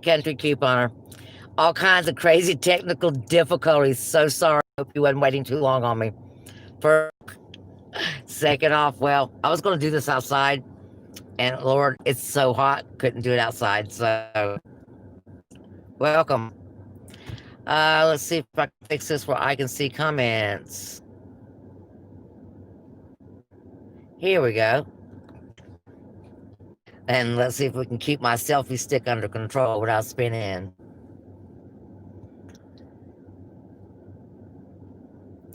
Country Couponer. All kinds of crazy technical difficulties. So sorry. Hope you wasn't waiting too long on me. First, second off, well, I was going to do this outside, and Lord, it's so hot. Couldn't do it outside. So, welcome. Let's see if I can fix this where I can see comments. Here we go. And let's see if we can keep my selfie stick under control without spinning.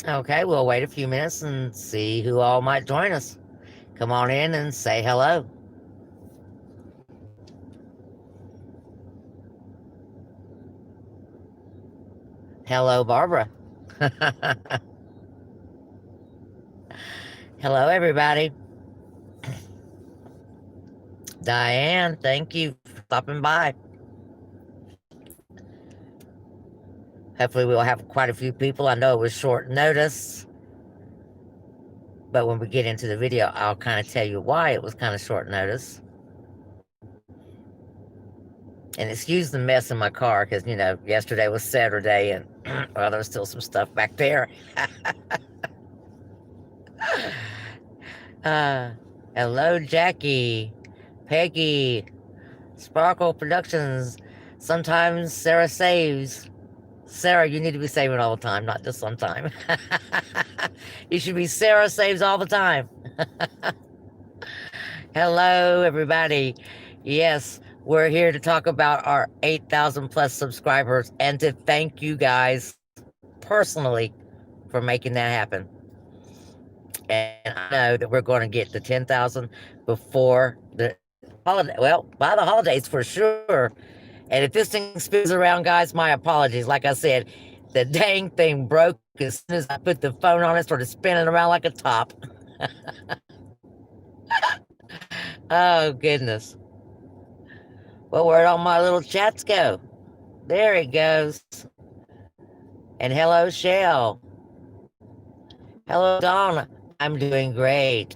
Okay, we'll wait a few minutes and see who all might join us. Come on in and say hello. Hello, Barbara. Hello, everybody. Diane, thank you for stopping by. Hopefully, we'll have quite a few people. I know it was short notice, but when we get into the video, I'll kind of tell you why it was kind of short notice. And excuse the mess in my car because, yesterday was Saturday and, well, there was still some stuff back there. Hello, Jackie, Peggy, Sparkle Productions. Sometimes Sarah saves. Sarah, you need to be saving all the time, not just sometime. You should be Sarah saves all the time. Hello, everybody. Yes, we're here to talk about our 8,000 plus subscribers and to thank you guys personally for making that happen. And I know that we're going to get to 10,000 before the holiday. Well, by the holidays for sure. And if this thing spins around, guys, my apologies. Like I said, the dang thing broke as soon as I put the phone on it, started spinning around like a top. Oh, goodness. Well, where'd all my little chats go? There it goes. And hello, Shell. Hello, Donna. I'm doing great.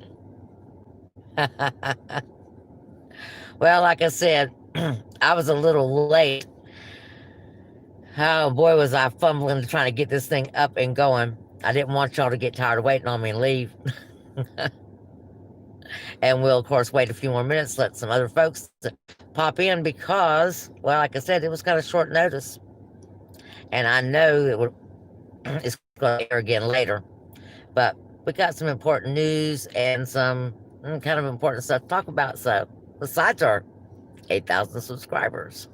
Well, like I said, I was a little late. Oh boy, was I fumbling trying to get this thing up and going. I didn't want y'all to get tired of waiting on me and leave. And we'll, of course, wait a few more minutes, let some other folks pop in because, well, like I said, it was kind of short notice. And I know it's going to air again later. But we got some important news and some kind of important stuff to talk about. So, besides our 8,000 subscribers.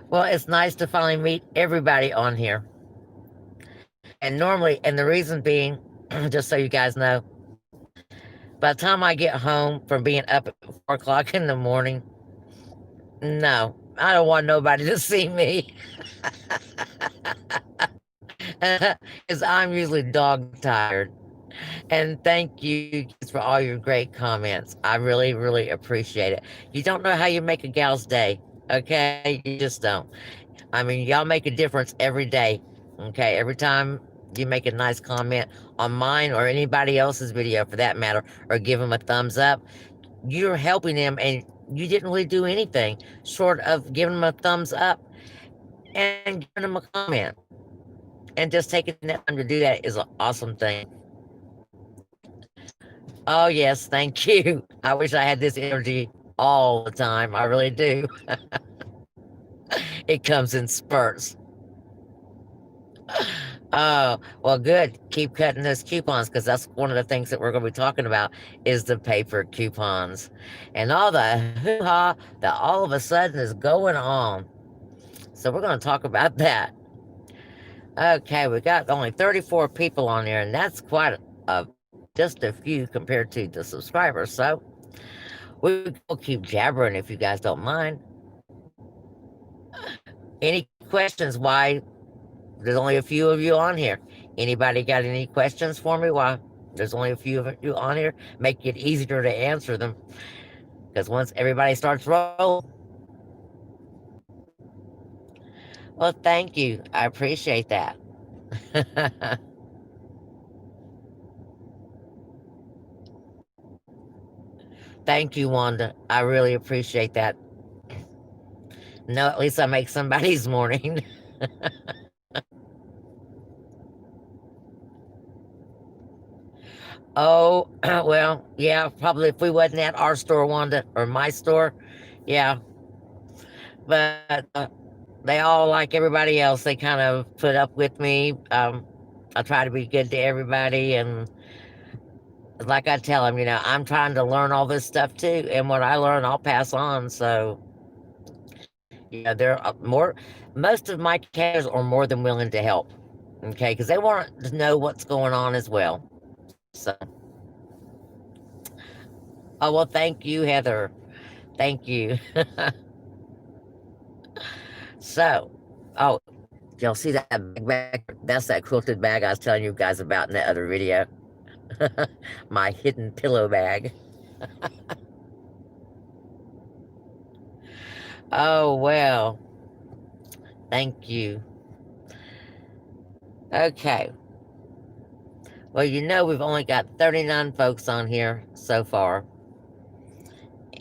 Well, it's nice to finally meet everybody on here. And normally, and the reason being, just so you guys know, by the time I get home from being up at 4 o'clock in the morning, no, I don't want nobody to see me. Because I'm usually dog tired. And thank you for all your great comments. I really, really appreciate it. You don't know how you make a gal's day, okay? You just don't. I mean, y'all make a difference every day, okay? Every time you make a nice comment on mine or anybody else's video for that matter, or give them a thumbs up, you're helping them and you didn't really do anything short of giving them a thumbs up and giving them a comment. And just taking that time to do that is an awesome thing. Oh, yes, thank you. I wish I had this energy all the time. I really do. It comes in spurts. Oh, well, good. Keep cutting those coupons because that's one of the things that we're going to be talking about is the paper coupons and all the hoo-ha that all of a sudden is going on. So we're going to talk about that. Okay, we got only 34 people on there, and that's quite just a few compared to the subscribers. So we'll keep jabbering if you guys don't mind. Any questions why there's only a few of you on here? Anybody got any questions for me why there's only a few of you on here? Make it easier to answer them. Because once everybody starts rolling. Well, thank you. I appreciate that. Thank you, Wanda. I really appreciate that. No, at least I make somebody's morning. Oh, well, yeah, probably if we wasn't at our store, Wanda, or my store, yeah. But they all, like everybody else, they kind of put up with me. I try to be good to everybody, and like I tell them, I'm trying to learn all this stuff too, and what I learn, I'll pass on. So, there are more. Most of my cares are more than willing to help. Okay, because they want to know what's going on as well. So, oh well, thank you, Heather. Thank you. So, oh, y'all see that bag? That's that quilted bag I was telling you guys about in that other video. My hidden pillow bag. Oh well, thank you. Okay. Well, we've only got 39 folks on here so far.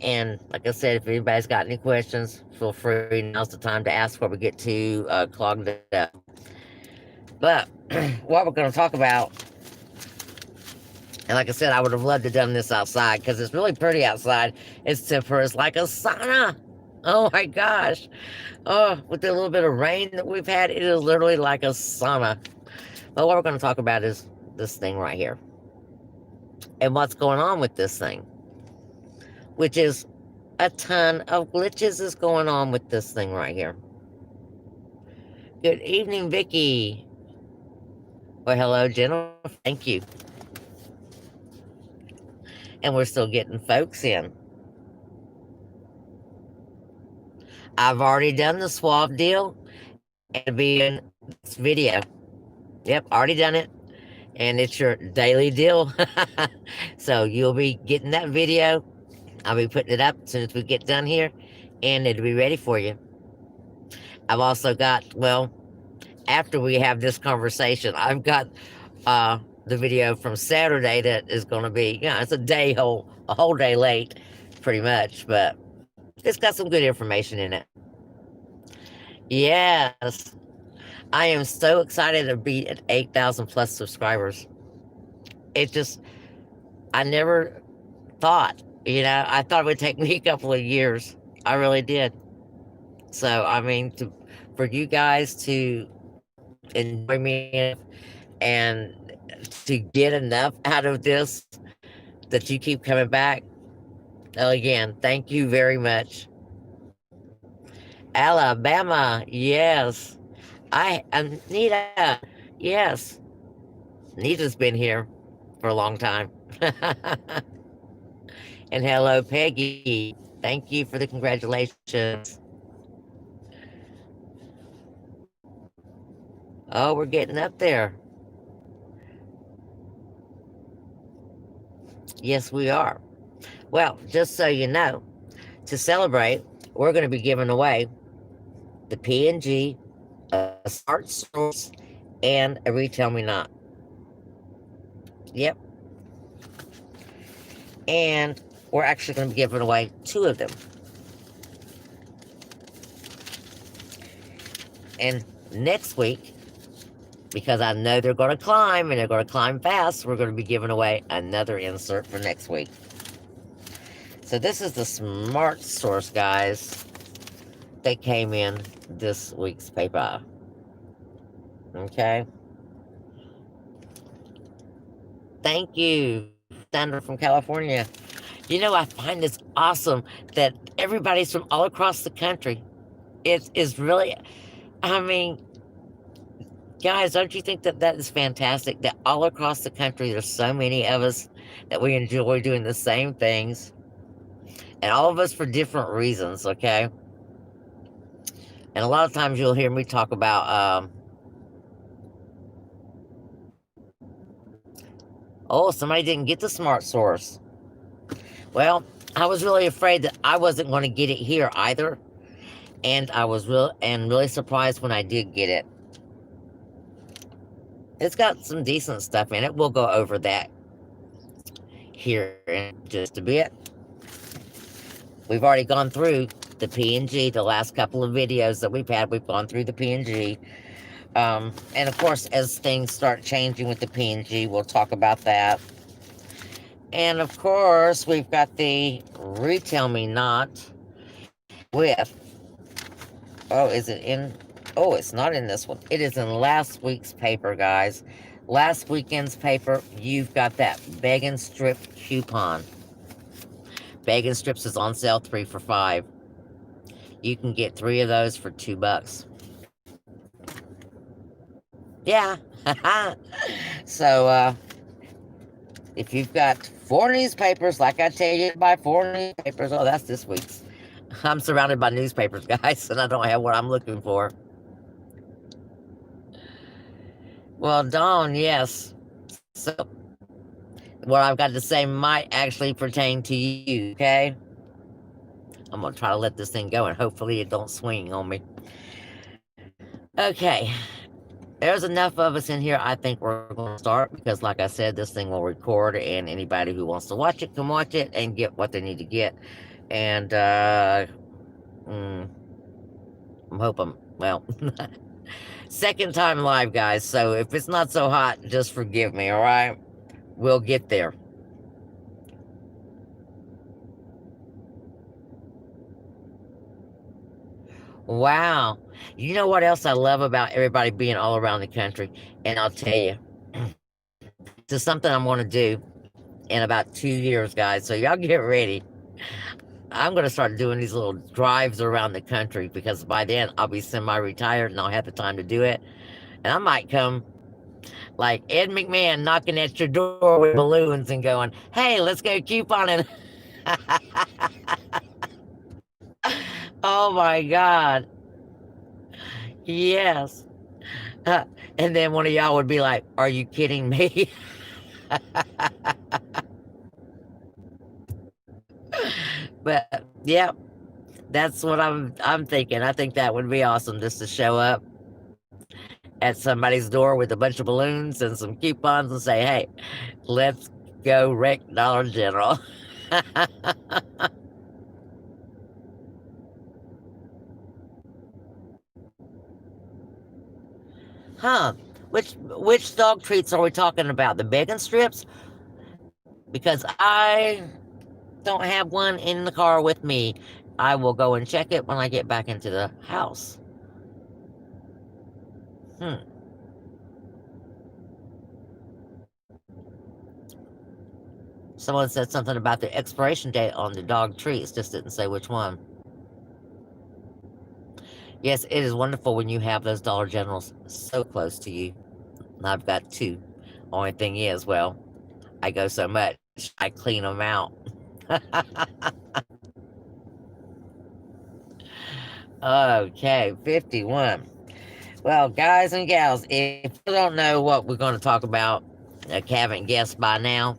And like I said, if anybody's got any questions, feel free. Now's the time to ask before we get too clogged up. But what we're going to talk about, and like I said, I would have loved to have done this outside because it's really pretty outside. It's like a sauna. Oh my gosh. Oh, with the little bit of rain that we've had, it is literally like a sauna. But what we're going to talk about is this thing right here. And what's going on with this thing, which is a ton of glitches is going on with this thing right here. Good evening, Vicky. Well, hello, Jennifer. Thank you. And we're still getting folks in. I've already done the swab deal. It'll be in this video. Yep, already done it. And it's your daily deal. So you'll be getting that video. I'll be putting it up as soon as we get done here. And it'll be ready for you. I've also got, well, after we have this conversation, I've got the video from Saturday that is going to be, it's a whole day late, pretty much, but it's got some good information in it. Yes, I am so excited to be at 8,000 plus subscribers. I never thought, I thought it would take me a couple of years. I really did. So, I mean, for you guys to enjoy me and to get enough out of this that you keep coming back. Again, thank you very much. Alabama, yes. Anita, yes. Anita's been here for a long time. And hello, Peggy. Thank you for the congratulations. Oh, we're getting up there. Yes, we are. Well, just so you know, to celebrate, we're going to be giving away the P&G, a Smart Source, and a Retail Me Not. Yep. And we're actually going to be giving away 2 of them. And next week, because I know they're going to climb, and they're going to climb fast, we're going to be giving away another insert for next week. So this is the Smart Source, guys. They came in this week's paper. Okay. Thank you, Sandra from California. I find this awesome that everybody's from all across the country. It is really, I mean, guys, don't you think that is fantastic? That all across the country, there's so many of us that we enjoy doing the same things. And all of us for different reasons, okay? And a lot of times you'll hear me talk about, somebody didn't get the Smart Source. Well, I was really afraid that I wasn't going to get it here either. And I was really surprised when I did get it. It's got some decent stuff in it. We'll go over that here in just a bit. We've already gone through the PNG. The last couple of videos that we've had, we've gone through the PNG. And of course, as things start changing with the PNG, we'll talk about that. And of course, we've got the Retail Me Not with, oh, is it in, oh, it's not in this one. It is in last week's paper, guys. Last weekend's paper, you've got that Begging Strip coupon. Begging Strips is on sale 3 for $5. You can get 3 of those for $2. Yeah. So, if you've got 4 newspapers, like I tell you to buy 4 newspapers, oh, that's this week's. I'm surrounded by newspapers, guys, and I don't have what I'm looking for. Well, Dawn, yes. So, what I've got to say might actually pertain to you, okay? I'm going to try to let this thing go, and hopefully it don't swing on me. Okay. There's enough of us in here. I think we're going to start because, like I said, this thing will record, and anybody who wants to watch it can watch it and get what they need to get. And I'm hoping, well, second time live, guys. So if it's not so hot, just forgive me, all right? We'll get there. Wow. You know what else I love about everybody being all around the country? And I'll tell you, this is something I'm going to do in about 2 years, guys. So y'all get ready. I'm going to start doing these little drives around the country because by then I'll be semi-retired and I'll have the time to do it. And I might come like Ed McMahon knocking at your door with balloons and going, hey, let's go couponing. Oh my God. Yes. And then one of y'all would be like, are you kidding me? But yeah, that's what I'm thinking. I think that would be awesome just to show up at somebody's door with a bunch of balloons and some coupons and say, hey, let's go wreck Dollar General. Huh? Which dog treats are we talking about? The Begging Strips? Because I don't have one in the car with me. I will go and check it when I get back into the house. Someone said something about the expiration date on the dog treats, just didn't say which one. Yes, it is wonderful when you have those Dollar Generals so close to you. I've got 2. Only thing is, well, I go so much, I clean them out. Okay, 51. Well, guys and gals, if you don't know what we're going to talk about, if you haven't guessed by now,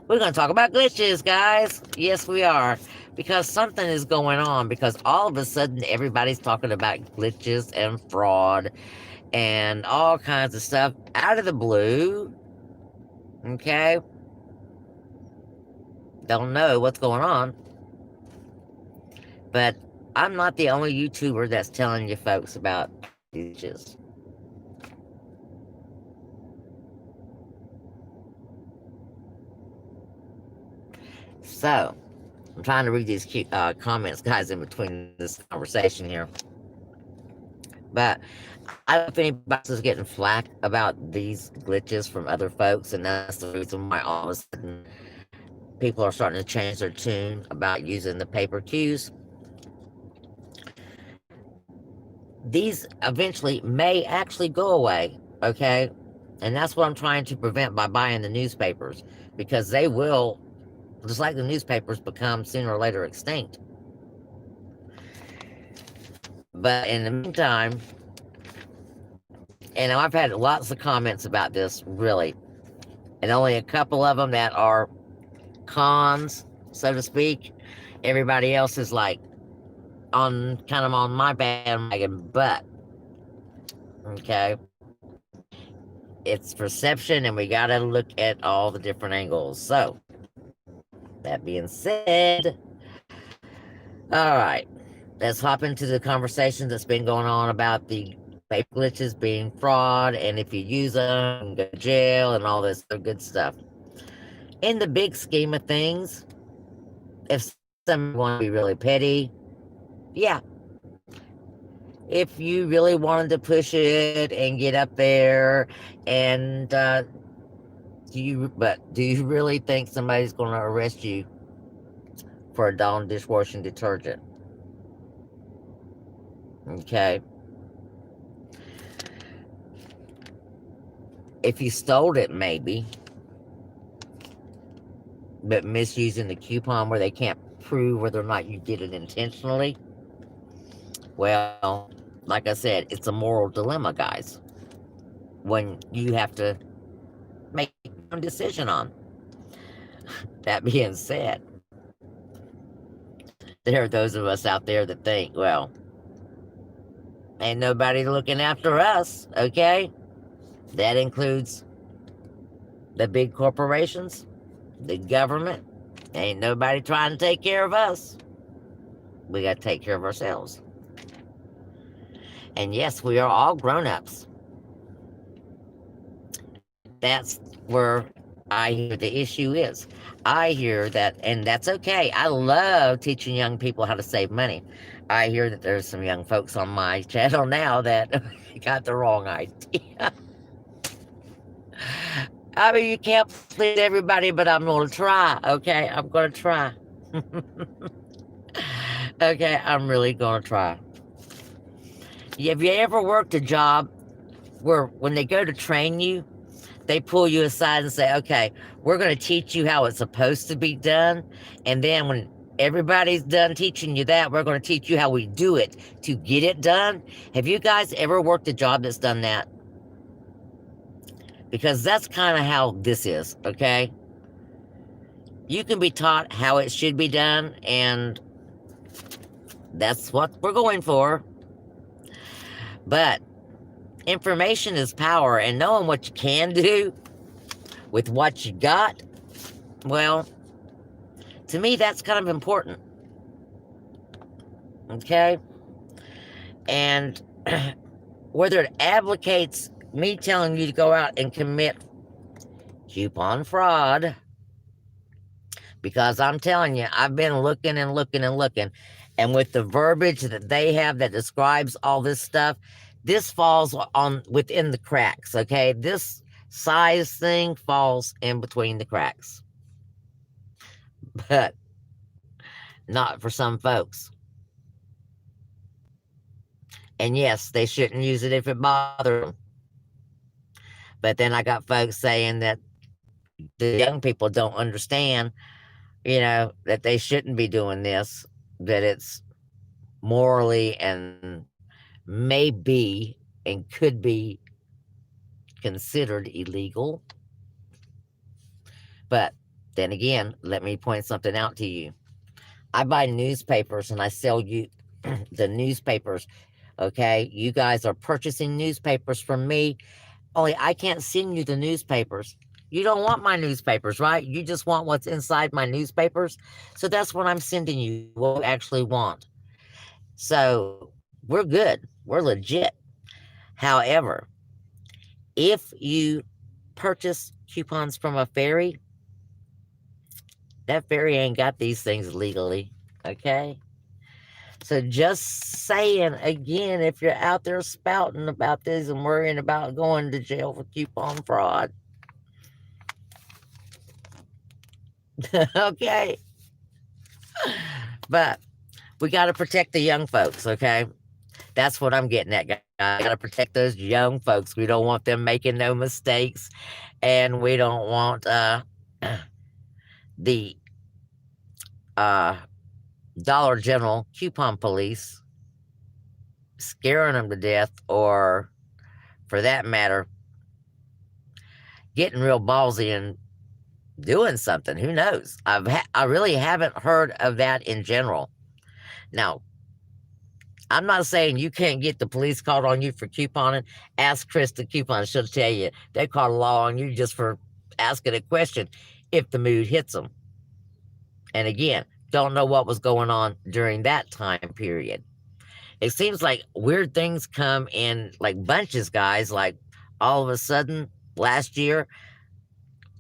we're going to talk about glitches, guys. Yes, we are. Because something is going on. Because all of a sudden, everybody's talking about glitches and fraud and all kinds of stuff out of the blue. Okay? Don't know what's going on. But I'm not the only YouTuber that's telling you folks about glitches. So, I'm trying to read these comments, guys, in between this conversation here. But I don't know if anybody's getting flack about these glitches from other folks, and that's the reason why all of a sudden people are starting to change their tune about using the paper cues. These eventually may actually go away, okay? And that's what I'm trying to prevent by buying the newspapers, because they will, just like the newspapers, become sooner or later extinct. But in the meantime, and I've had lots of comments about this, really, and only a couple of them that are cons, so to speak. Everybody else is like on kind of on my bandwagon, but okay, it's perception, and we gotta look at all the different angles. So that being said, All right. Let's hop into the conversation that's been going on about the paper glitches being fraud, and if you use them, you go to jail and all this other good stuff. In the big scheme of things, if someone want to be really petty, yeah. If you really wanted to push it and get up there, and do you really think somebody's going to arrest you for a Dawn dishwashing detergent? Okay. If you stole it, maybe, but misusing the coupon where they can't prove whether or not you did it intentionally, well, like I said, it's a moral dilemma, guys, when you have to make a decision on. That being said, there are those of us out there that think, well, ain't nobody looking after us, okay? That includes the big corporations, the government. Ain't nobody trying to take care of us. We got to take care of ourselves. And yes, we are all grown-ups. That's where I hear the issue is. I hear that, and that's okay. I love teaching young people how to save money. I hear that there's some young folks on my channel now that got the wrong idea. I mean, you can't please everybody, but I'm going to try, okay? I'm going to try. Okay, I'm really going to try. Have you ever worked a job where when they go to train you, they pull you aside and say, okay, we're going to teach you how it's supposed to be done. And then when everybody's done teaching you that, we're going to teach you how we do it to get it done. Have you guys ever worked a job that's done that? Because that's kind of how this is, okay? You can be taught how it should be done, and that's what we're going for. But information is power, and knowing what you can do with what you got, well, to me, that's kind of important. Okay? And whether it advocates me telling you to go out and commit coupon fraud, because I'm telling you, I've been looking and looking and looking, and with the verbiage that they have that describes all this stuff, this falls on within the cracks, okay? This size thing falls in between the cracks. But not for some folks. And yes, they shouldn't use it if it bothers them. But then I got folks saying that the young people don't understand, that they shouldn't be doing this, that it's morally and may be and could be considered illegal. But then again, let me point something out to you. I buy newspapers and I sell you the newspapers. Okay, you guys are purchasing newspapers from me, only I can't send you the newspapers. You don't want my newspapers, right? You just want what's inside my newspapers. So that's what I'm sending you, what you actually want. So we're good. We're legit. However, if you purchase coupons from a ferry, that ferry ain't got these things legally. Okay? So just saying again, if you're out there spouting about this and worrying about going to jail for coupon fraud. Okay. But we got to protect the young folks, okay? That's what I'm getting at, guys. Got to protect those young folks. We don't want them making no mistakes, and we don't want the Dollar General coupon police scaring them to death, or for that matter, getting real ballsy and doing something. Who knows? I really haven't heard of that in general. Now, I'm not saying you can't get the police called on you for couponing. Ask Krista Coupon. She'll tell you they call a law on you just for asking a question if the mood hits them. And again, Don't know what was going on during that time period. It seems like weird things come in like bunches, guys. Like all of a sudden last year,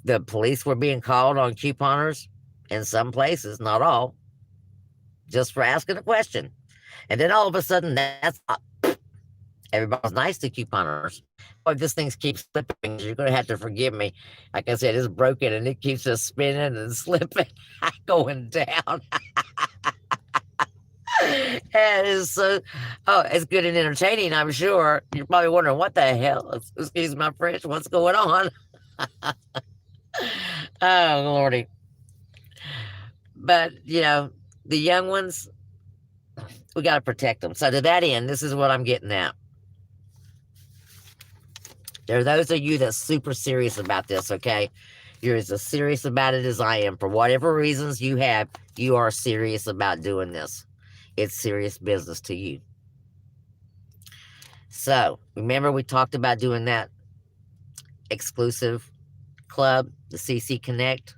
the police were being called on couponers in some places, not all, just for asking a question. And then all of a sudden, everybody's nice to couponers. Boy, if this thing keeps slipping, you're going to have to forgive me. Like I said, it's broken and it keeps just spinning and slipping, going down. And it's so, oh, it's good and entertaining, I'm sure. You're probably wondering, what the hell? Excuse my French, what's going on? Oh, Lordy. But, the young ones, we got to protect them. So, to that end, this is what I'm getting at. There are those of you that's super serious about this, okay? You're as serious about it as I am. For whatever reasons you have, you are serious about doing this. It's serious business to you. So, remember we talked about doing that exclusive club, the CC Connect?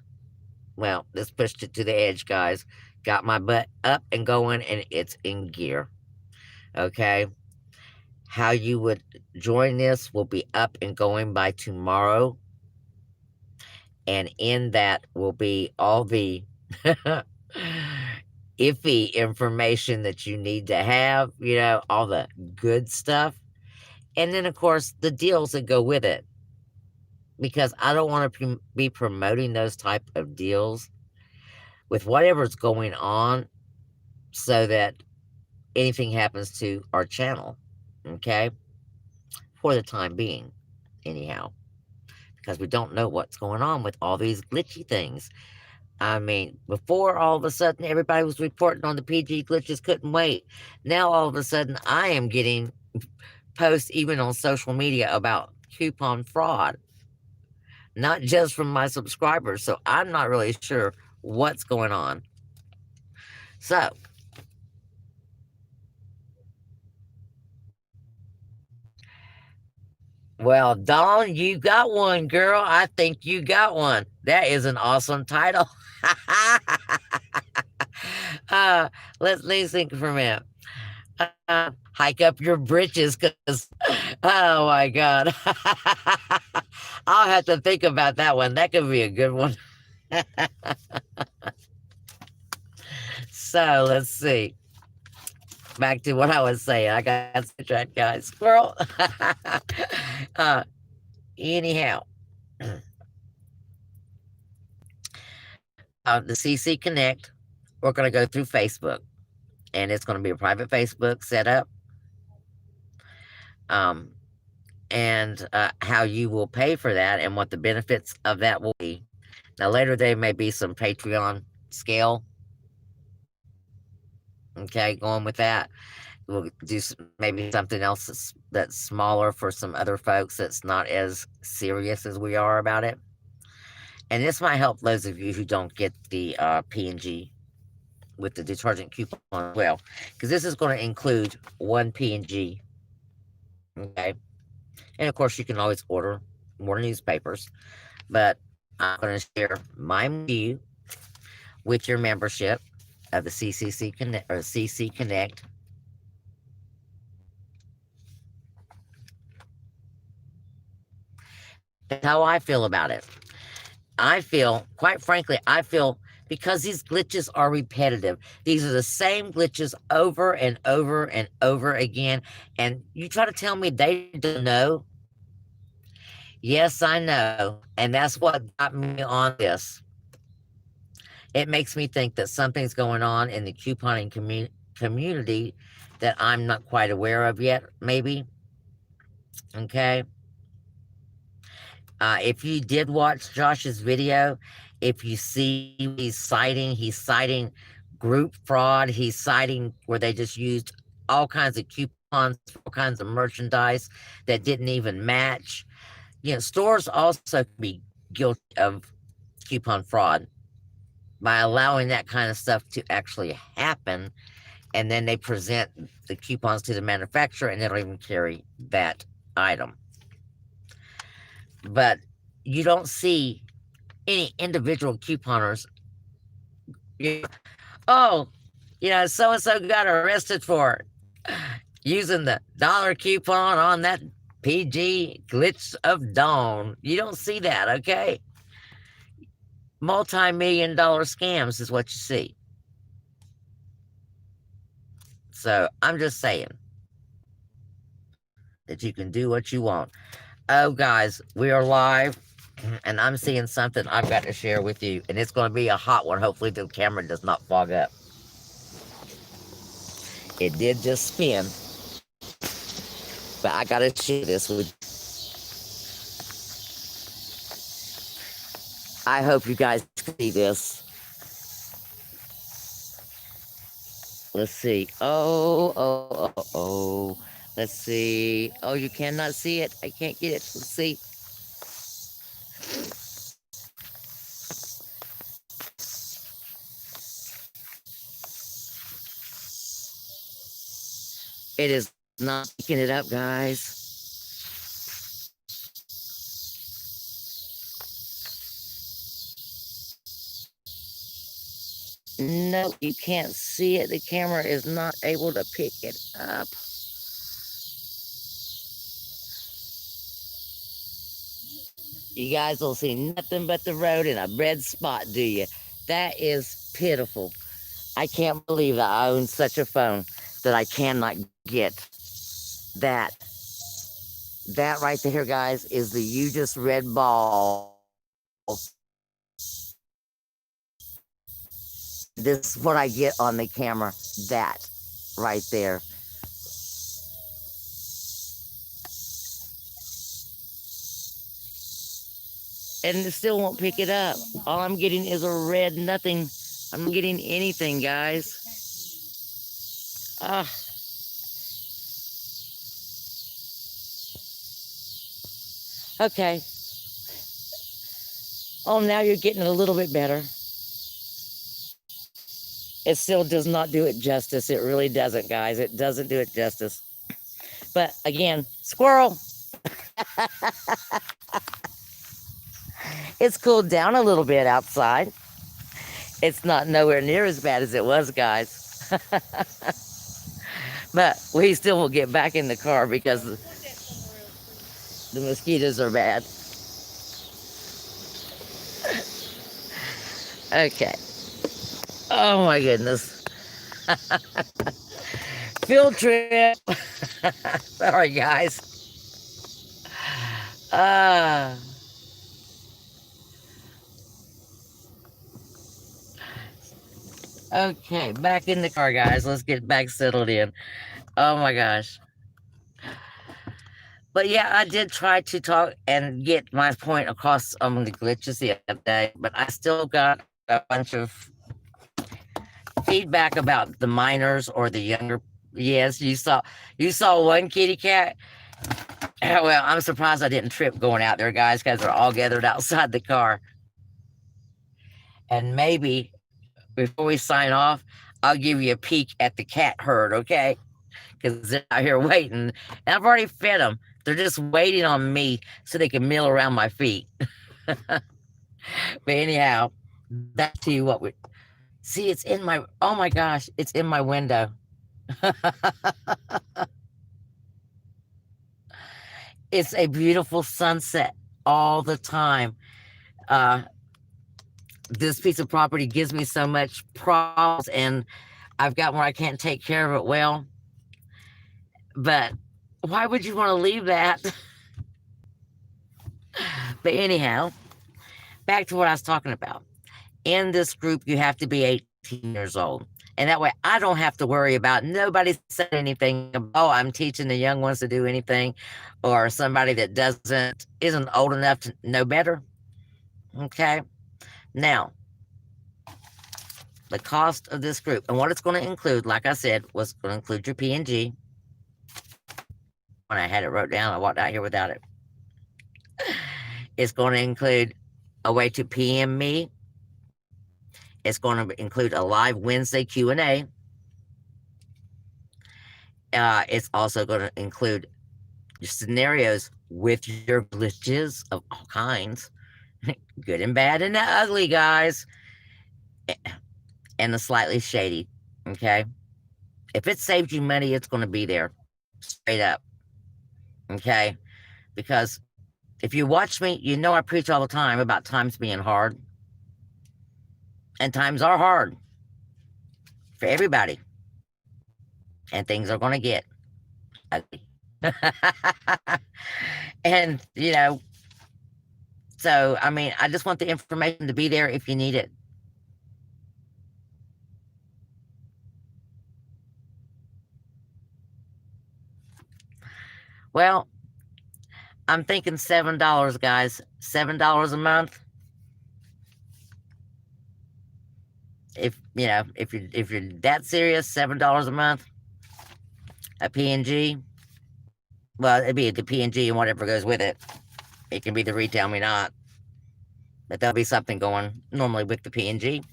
Well, this pushed it to the edge, guys. Got my butt up and going, and it's in gear. Okay? How you would join this will be up and going by tomorrow. And in that will be all the iffy information that you need to have, all the good stuff. And then, of course, the deals that go with it. Because I don't want to be promoting those type of deals with whatever's going on so that anything happens to our channel. Okay? For the time being, anyhow. Because we don't know what's going on with all these glitchy things. I mean, before all of a sudden everybody was reporting on the PG glitches, couldn't wait. Now all of a sudden I am getting posts even on social media about coupon fraud, not just from my subscribers. So I'm not really sure what's going on. So, well, Dawn, you got one, girl. I think you got one. That is an awesome title. uh, let's think for a minute. Hike up your britches, because, oh my God. I'll have to think about that one. That could be a good one. So let's see. Back to what I was saying. I got sidetracked, guys. Squirrel. Anyhow, the CC Connect, we're going to go through Facebook, and it's going to be a private Facebook setup. And how you will pay for that and what the benefits of that will be. Now, later there may be some Patreon scale. Okay, going with that. We'll do maybe something else that's smaller for some other folks that's not as serious as we are about it. And this might help those of you who don't get the PNG with the detergent coupon as well, because this is going to include one PNG. Okay. And of course, you can always order more newspapers, but I'm going to share my view with your membership of the CCC Connect or CC Connect. That's how I feel about it. Quite frankly, because these glitches are repetitive. These are the same glitches over and over and over again. And you try to tell me they don't know? Yes, I know. And that's what got me on this. It makes me think that something's going on in the couponing community that I'm not quite aware of yet, maybe. Okay. If you did watch Josh's video, if you see he's citing group fraud. He's citing where they just used all kinds of coupons for all kinds of merchandise that didn't even match. Stores also can be guilty of coupon fraud by allowing that kind of stuff to actually happen. And then they present the coupons to the manufacturer and they don't even carry that item. But you don't see any individual couponers Oh, so and so got arrested for using the dollar coupon on that PG glitch of dawn. You don't see that, okay? Multi-million dollar scams is what you see. So I'm just saying that you can do what you want. Oh, guys, we are live, and I'm seeing something I've got to share with you, and it's going to be a hot one. Hopefully, the camera does not fog up. It did just spin, but I got to share this with you. I hope you guys see this. Let's see. Oh. Let's see. Oh, you cannot see it. I can't get it. Let's see. It is not picking it up, guys. No, you can't see it. The camera is not able to pick it up. You guys will see nothing but the road and a red spot, do you? That is pitiful. I can't believe that I own such a phone that I cannot get that. That right there, guys, is the hugest red ball. This is what I get on the camera. That right there. And it still won't pick it up. All I'm getting is a red nothing. I'm not getting anything, guys. Ah. Okay. Oh, now you're getting a little bit better. It still does not do it justice. It really doesn't, guys. It doesn't do it justice. But again, squirrel. It's cooled down a little bit outside. It's not nowhere near as bad as it was, guys. But we still will get back in the car because the mosquitoes are bad. Okay. Oh my goodness. Field trip. Sorry, guys. Okay, back in the car, guys. Let's get back settled in. Oh my gosh. But yeah, I did try to talk and get my point across on the glitches the other day, but I still got a bunch of feedback about the minors or the younger. Yes, you saw one kitty cat. Well, I'm surprised I didn't trip going out there, guys, because they're all gathered outside the car. And maybe before we sign off, I'll give you a peek at the cat herd, okay? Because they're out here waiting. And I've already fed them. They're just waiting on me so they can mill around my feet. But anyhow, back to what we see. It's in my, oh my gosh, it's in my window. It's a beautiful sunset all the time. This piece of property gives me so much problems, and I've got where I can't take care of it well. But why would you want to leave that? But anyhow, back to what I was talking about. In this group, you have to be 18 years old. And that way I don't have to worry about nobody said anything about, oh, I'm teaching the young ones to do anything, or somebody that isn't old enough to know better. Okay. Now, the cost of this group and what it's going to include, like I said, was going to include your P&G. When I had it wrote down, I walked out here without it. It's going to include a way to PM me. It's going to include a live Wednesday Q&A. It's also going to include scenarios with your glitches of all kinds, good and bad and ugly, guys. and the slightly shady. Okay. If it saves you money, it's going to be there straight up. Okay. Because if you watch me, you know I preach all the time about times being hard. And times are hard for everybody. And things are going to get ugly. And, so, I mean, I just want the information to be there if you need it. Well, I'm thinking $7, guys. $7 a month. If you're that serious, $7 a month. A PNG. Well, it'd be the PNG and whatever goes with it. It can be the retail, me not. But there'll be something going normally with the PNG.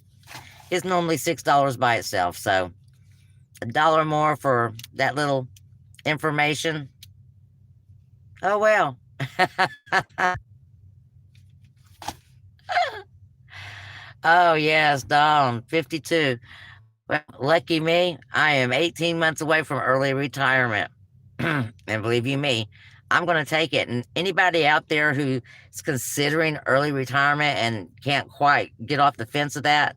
It's normally $6 by itself, so $1 more for that little information. Oh well. Oh yes, Dawn, 52. Well, lucky me, I am 18 months away from early retirement. And believe you me, I'm going to take it. And anybody out there who's considering early retirement and can't quite get off the fence of that,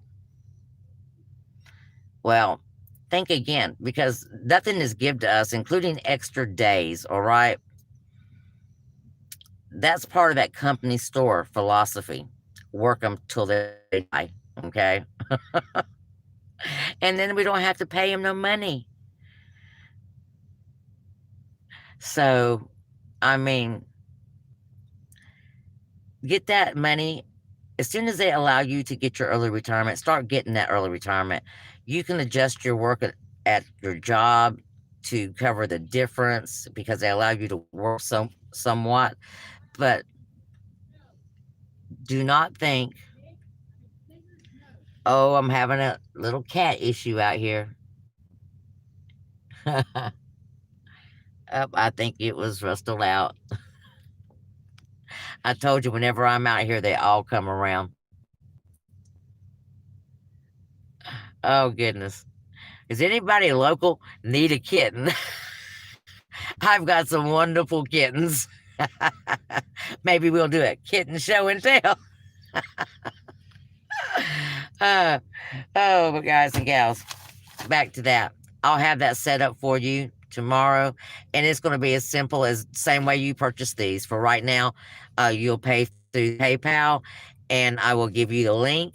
well, think again, because nothing is given to us, including extra days, all right? That's part of that company store philosophy. Work them till they die, okay? And then we don't have to pay them no money. So, I mean, get that money as soon as they allow you to get your early retirement. Start getting that early retirement. You can adjust your work at your job to cover the difference because they allow you to work somewhat. But do not think, oh, I'm having a little cat issue out here. I think it was rustled out. I told you, whenever I'm out here, they all come around. Oh, goodness. Does anybody local need a kitten? I've got some wonderful kittens. Maybe we'll do a kitten show and tell. uh, but guys and gals, back to that. I'll have that set up for you tomorrow, and it's going to be as simple as the same way you purchase these. For right now, you'll pay through PayPal, and I will give you the link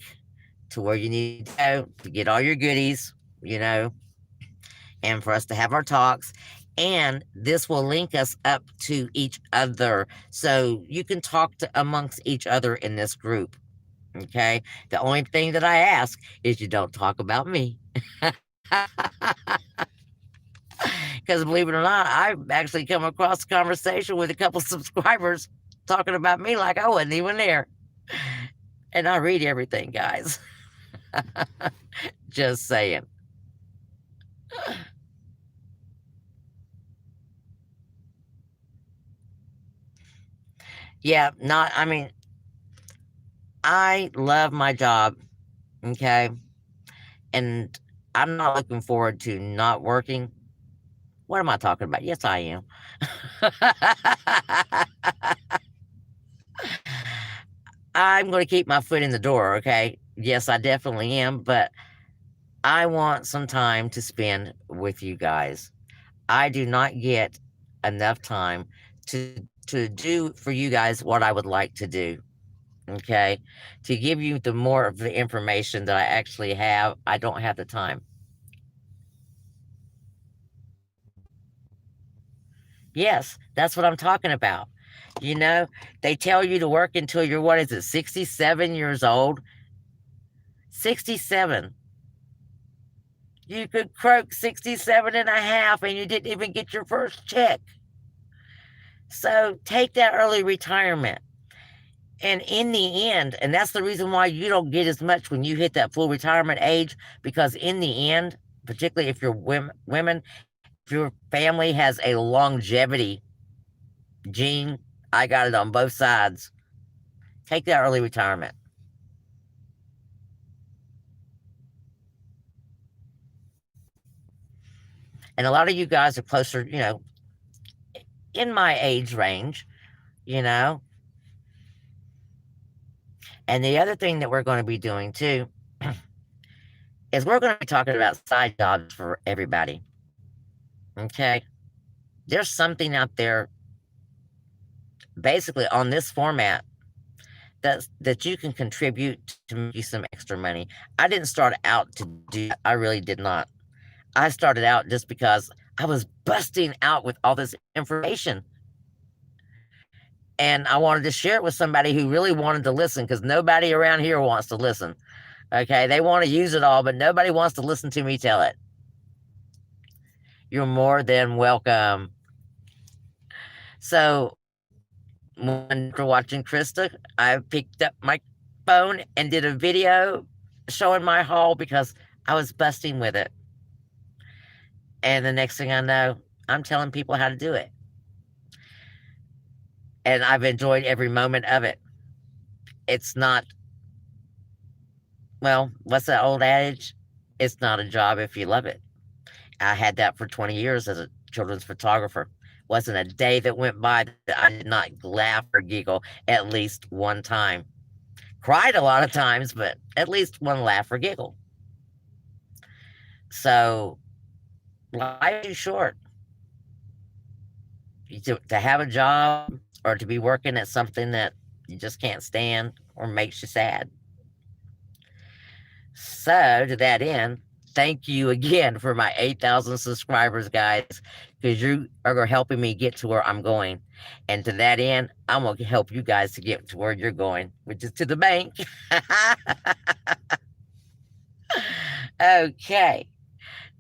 to where you need to go to get all your goodies, and for us to have our talks. And this will link us up to each other so you can talk amongst each other in this group. Okay. The only thing that I ask is you don't talk about me. Because believe it or not, I've actually come across a conversation with a couple subscribers talking about me like I wasn't even there. And I read everything, guys. Just saying. Yeah, I mean, I love my job. Okay. And I'm not looking forward to not working. What am I talking about? Yes, I am. I'm going to keep my foot in the door, okay? Yes, I definitely am, but I want some time to spend with you guys. I do not get enough time to do for you guys what I would like to do. Okay? To give you the more of the information that I actually have, I don't have the time. Yes, that's what I'm talking about. They tell you to work until you're, what is it, 67 years old? 67. You could croak 67 and a half and you didn't even get your first check. So take that early retirement. And in the end, and that's the reason why you don't get as much when you hit that full retirement age, because in the end, particularly if you're women, if your family has a longevity gene, I got it on both sides. Take that early retirement. And a lot of you guys are closer, in my age range, you know. And the other thing that we're going to be doing too is we're going to be talking about side jobs for everybody. Okay. There's something out there basically on this format that you can contribute to make you some extra money. I didn't start out to do that. I really did not. I started out just because I was busting out with all this information. And I wanted to share it with somebody who really wanted to listen, because nobody around here wants to listen. Okay. They want to use it all, but nobody wants to listen to me tell it. You're more than welcome. So, after watching Krista, I picked up my phone and did a video showing my haul because I was busting with it. And the next thing I know, I'm telling people how to do it. And I've enjoyed every moment of it. It's not, well, what's that old adage? It's not a job if you love it. I had that for 20 years as a children's photographer. Wasn't a day that went by that I did not laugh or giggle at least one time. Cried a lot of times, but at least one laugh or giggle. So life is short. To have a job or to be working at something that you just can't stand or makes you sad. So, to that end, thank you again for my 8,000 subscribers, guys, because you are helping me get to where I'm going. And to that end, I'm going to help you guys to get to where you're going, which is to the bank. Okay.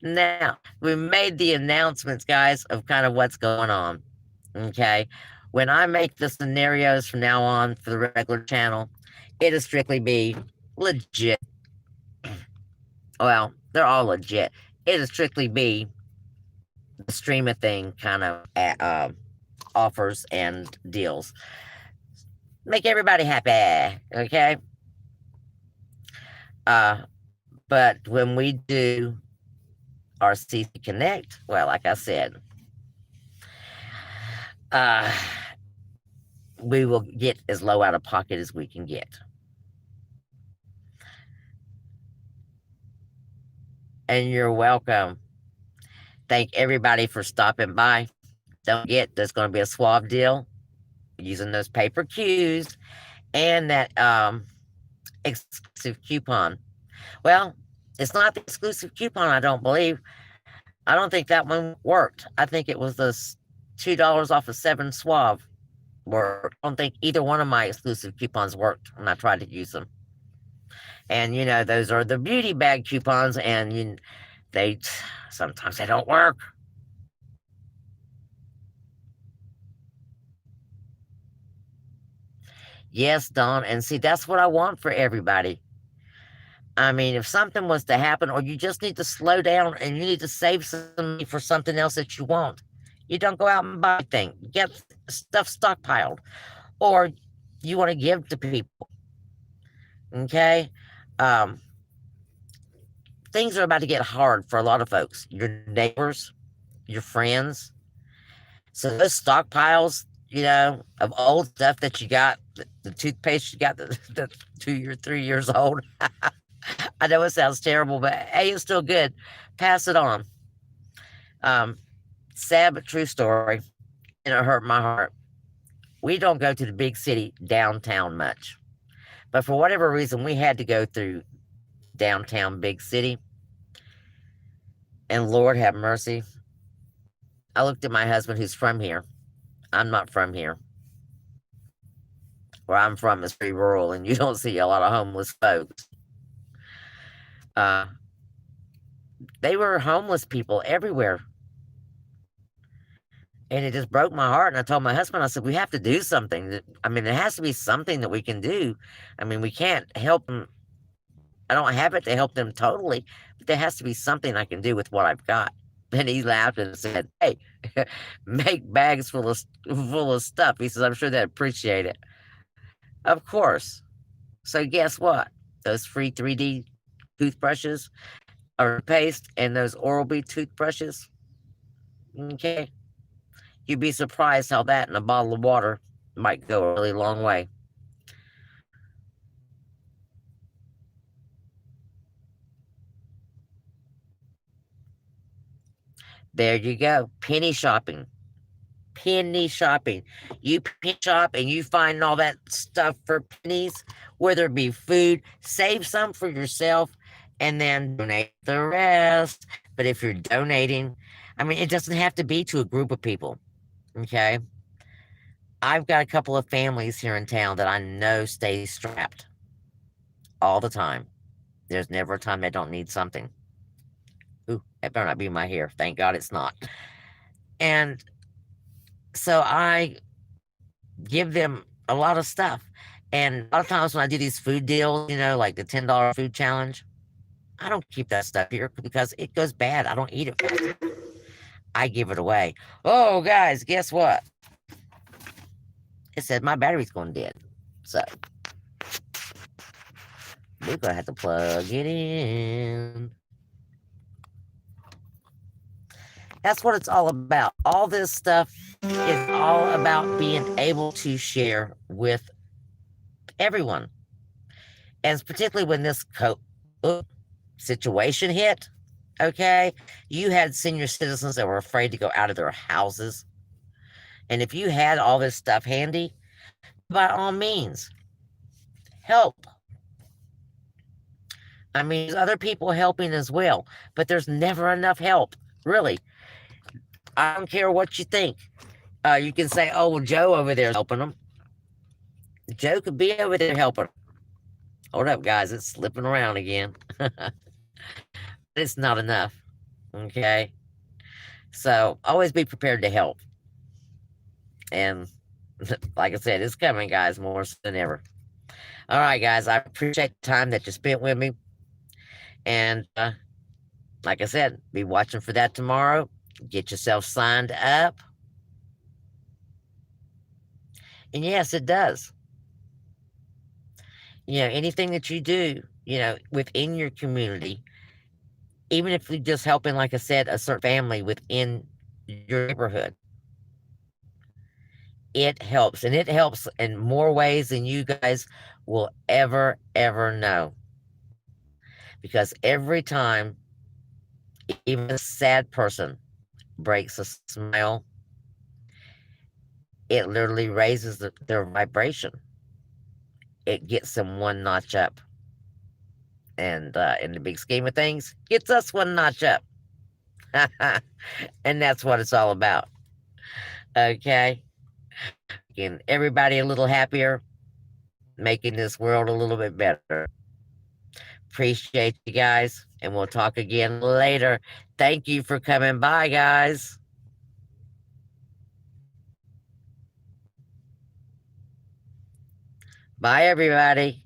Now, we made the announcements, guys, of kind of what's going on. Okay. When I make the scenarios from now on for the regular channel, it'll strictly be legit. Well, they're all legit. It'll strictly be the streamer thing kind of offers and deals. Make everybody happy. Okay. But when we do our CC Connect, well, like I said, we will get as low out of pocket as we can get. And you're welcome. Thank everybody for stopping by. Don't forget, there's going to be a Suave deal using those paper cues and that exclusive coupon. Well, it's not the exclusive coupon, I don't believe. I don't think that one worked. I think it was the $2 off of 7 Suave. I don't think either one of my exclusive coupons worked when I tried to use them. And those are the beauty bag coupons, and they sometimes they don't work. Yes, Dawn, and see, that's what I want for everybody. I mean, if something was to happen, or you just need to slow down and you need to save some money for something else that you want, you don't go out and buy things. You get stuff stockpiled, or you want to give to people. Okay? Things are about to get hard for a lot of folks. Your neighbors, your friends. So those stockpiles, of old stuff that you got, the toothpaste you got that's 2 or 3 years old. I know it sounds terrible, but hey, it's still good. Pass it on. Sad but true story, and it hurt my heart. We don't go to the big city downtown much, but for whatever reason, we had to go through downtown big city. And Lord have mercy, I looked at my husband, who's from here. I'm not from here. Where I'm from is pretty rural, and you don't see a lot of homeless folks. They were homeless people everywhere. And it just broke my heart. And I told my husband, I said, we have to do something. I mean, there has to be something that we can do. I mean, we can't help them. I don't have it to help them totally, but there has to be something I can do with what I've got. And he laughed and said, hey, make bags full of stuff. He says, I'm sure they'd appreciate it. Of course. So guess what? Those free 3D toothbrushes or paste and those Oral-B toothbrushes, Okay? You'd be surprised how that and a bottle of water might go a really long way. There you go. Penny shopping. Penny shopping. You penny shop and you find all that stuff for pennies, whether it be food, save some for yourself and then donate the rest. But if you're donating, I mean, it doesn't have to be to a group of people. Okay. I've got a couple of families here in town that I know stay strapped all the time. There's never a time they don't need something. Ooh, that better not be my hair. Thank God it's not. And so I give them a lot of stuff. And a lot of times when I do these food deals, like the $10 food challenge, I don't keep that stuff here because it goes bad. I don't eat it. I give it away. Oh, guys, guess what? It said my battery's going dead. So we're going to have to plug it in. That's what it's all about. All this stuff is all about being able to share with everyone. And particularly when this situation hit, okay, you had senior citizens that were afraid to go out of their houses. And if you had all this stuff handy, by all means, help. I mean, there's other people helping as well, but there's never enough help, really. I don't care what you think. You can say, oh, well, Joe over there is helping them. Joe could be over there helping. Hold up, guys. It's slipping around again. It's not enough. Okay. So always be prepared to help. And like I said, it's coming, guys, more than ever. All right, guys. I appreciate the time that you spent with me. And like I said, be watching for that tomorrow. Get yourself signed up. And yes, it does. Anything that you do, within your community, even if you're just helping, like I said, a certain family within your neighborhood, it helps. And it helps in more ways than you guys will ever know. Because every time, even a sad person breaks a smile, it literally raises their vibration. It gets them one notch up. And in the big scheme of things, gets us one notch up. And that's what it's all about. Okay? Making everybody a little happier, making this world a little bit better. Appreciate you guys, and we'll talk again later. Thank you for coming by, guys. Bye, everybody.